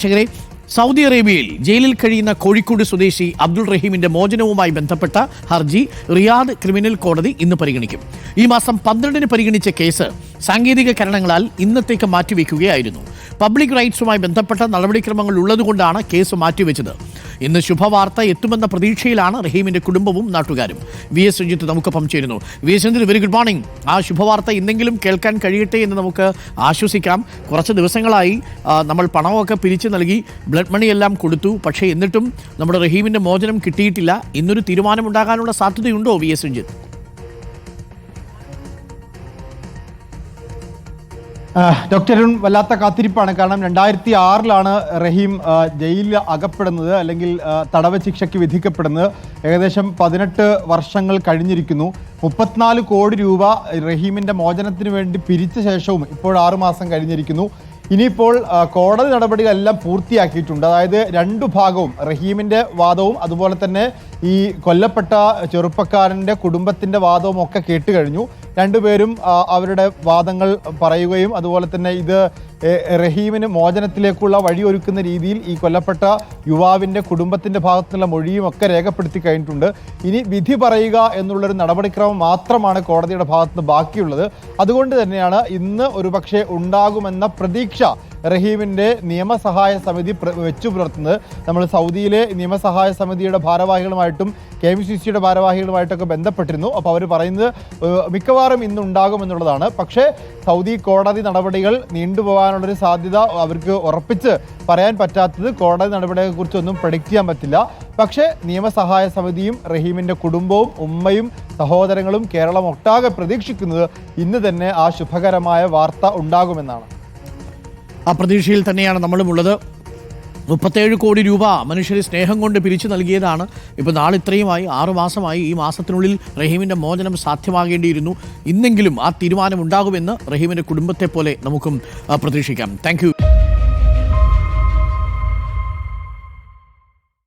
പ്രേക്ഷകരെ, സൗദി അറേബ്യയിൽ ജയിലിൽ കഴിയുന്ന കോഴിക്കോട് സ്വദേശി അബ്ദുൾ റഹീമിന്റെ മോചനവുമായി ബന്ധപ്പെട്ട ഹർജി റിയാദ് ക്രിമിനൽ കോടതി ഇന്ന് പരിഗണിക്കും. ഈ മാസം 12-ന് പരിഗണിച്ച കേസ് സാങ്കേതിക കാരണങ്ങളാൽ ഇന്നത്തേക്ക് മാറ്റിവെക്കുകയായിരുന്നു. പബ്ലിക് റൈറ്റ്സുമായി ബന്ധപ്പെട്ട നടപടിക്രമങ്ങൾ ഉള്ളതുകൊണ്ടാണ് കേസ് മാറ്റിവെച്ചത്. ഇന്ന് ശുഭവാർത്ത എത്തുമെന്ന പ്രതീക്ഷയിലാണ് റഹീമിന്റെ കുടുംബവും നാട്ടുകാരും. വി എസ് രഞ്ജിത്ത് നമുക്കൊപ്പം ചേരുന്നു. V S Ranjith, very good morning. ആ ശുഭവാർത്ത ഇന്നെങ്കിലും കേൾക്കാൻ കഴിയട്ടെ എന്ന് നമുക്ക് ആശ്വസിക്കാം. കുറച്ച് ദിവസങ്ങളായി നമ്മൾ പണമൊക്കെ പിരിച്ചു നൽകി, ബ്ലഡ് മണി എല്ലാം കൊടുത്തു. പക്ഷേ എന്നിട്ടും നമ്മുടെ റഹീമിന്റെ മോചനം കിട്ടിയിട്ടില്ല. ഇന്നൊരു തീരുമാനമുണ്ടാകാനുള്ള സാധ്യതയുണ്ടോ V S Ranjith? Doctor Arun, വല്ലാത്ത കാത്തിരിപ്പാണ്. കാരണം 2006-ലാണ് റഹീം ജയിലിൽ അകപ്പെടുന്നത്, അല്ലെങ്കിൽ തടവ് ശിക്ഷയ്ക്ക് വിധിക്കപ്പെടുന്നത്. ഏകദേശം 18 വർഷങ്ങൾ കഴിഞ്ഞിരിക്കുന്നു. 34 കോടി രൂപ റഹീമിന്റെ മോചനത്തിന് വേണ്ടി പിരിച്ച ശേഷവും ഇപ്പോൾ 6 മാസം കഴിഞ്ഞിരിക്കുന്നു. ഇനിയിപ്പോൾ കോടതി നടപടികളെല്ലാം പൂർത്തിയാക്കിയിട്ടുണ്ട്. അതായത് രണ്ടു ഭാഗവും, റഹീമിന്റെ വാദവും അതുപോലെ തന്നെ ഈ കൊല്ലപ്പെട്ട ചെറുപ്പക്കാരൻ്റെ കുടുംബത്തിൻ്റെ വാദവും ഒക്കെ കേട്ട് കഴിഞ്ഞു. രണ്ടുപേരും അവരുടെ വാദങ്ങൾ പറയുകയും അതുപോലെ തന്നെ ഇത് റഹീമിന് മോചനത്തിലേക്കുള്ള വഴിയൊരുക്കുന്ന രീതിയിൽ ഈ കൊല്ലപ്പെട്ട യുവാവിൻ്റെ കുടുംബത്തിൻ്റെ ഭാഗത്തുനിന്നുള്ള മൊഴിയും ഒക്കെ രേഖപ്പെടുത്തി കഴിഞ്ഞിട്ടുണ്ട്. ഇനി വിധി പറയുക എന്നുള്ളൊരു നടപടിക്രമം മാത്രമാണ് കോടതിയുടെ ഭാഗത്തുനിന്ന് ബാക്കിയുള്ളത്. അതുകൊണ്ട് തന്നെയാണ് ഇന്ന് ഒരുപക്ഷെ ഉണ്ടാകുമെന്ന പ്രതീക്ഷ റഹീമിൻ്റെ നിയമസഹായ സമിതി വെച്ചു പുലർത്തുന്നത്. നമ്മൾ സൗദിയിലെ നിയമസഹായ സമിതിയുടെ ഭാരവാഹികളുമായിട്ടും KMCCയുടെ ഭാരവാഹികളുമായിട്ടൊക്കെ ബന്ധപ്പെട്ടിരുന്നു. അപ്പോൾ അവർ പറയുന്നത് മിക്കവാറും ഇന്ന് ഉണ്ടാകുമെന്നുള്ളതാണ്. പക്ഷേ സൗദി കോടതി നടപടികൾ നീണ്ടുപോകാനുള്ളൊരു സാധ്യത അവർക്ക് ഉറപ്പിച്ച് പറയാൻ പറ്റാത്തത്. കോടതി നടപടികളെക്കുറിച്ചൊന്നും പ്രഡിക്റ്റ് ചെയ്യാൻ പറ്റില്ല. പക്ഷേ നിയമസഹായ സമിതിയും റഹീമിൻ്റെ കുടുംബവും ഉമ്മയും സഹോദരങ്ങളും കേരളം ഒട്ടാകെ പ്രതീക്ഷിക്കുന്നത് ഇന്ന് തന്നെ ആ ശുഭകരമായ വാർത്ത ഉണ്ടാകുമെന്നാണ്. ആ പ്രതീക്ഷയിൽ തന്നെയാണ് നമ്മളുമുള്ളത്. 37 കോടി രൂപ മനുഷ്യരെ സ്നേഹം കൊണ്ട് പിരിച്ചു നൽകിയതാണ്. ഇപ്പോൾ നാളിത്രയുമായി 6 മാസമായി. ഈ മാസത്തിനുള്ളിൽ റഹീമിൻ്റെ മോചനം സാധ്യമാകേണ്ടിയിരുന്നു. ഇന്നെങ്കിലും ആ തീരുമാനം ഉണ്ടാകുമെന്ന് റഹീമിൻ്റെ കുടുംബത്തെ പോലെ നമുക്കും പ്രതീക്ഷിക്കാം. Thank you.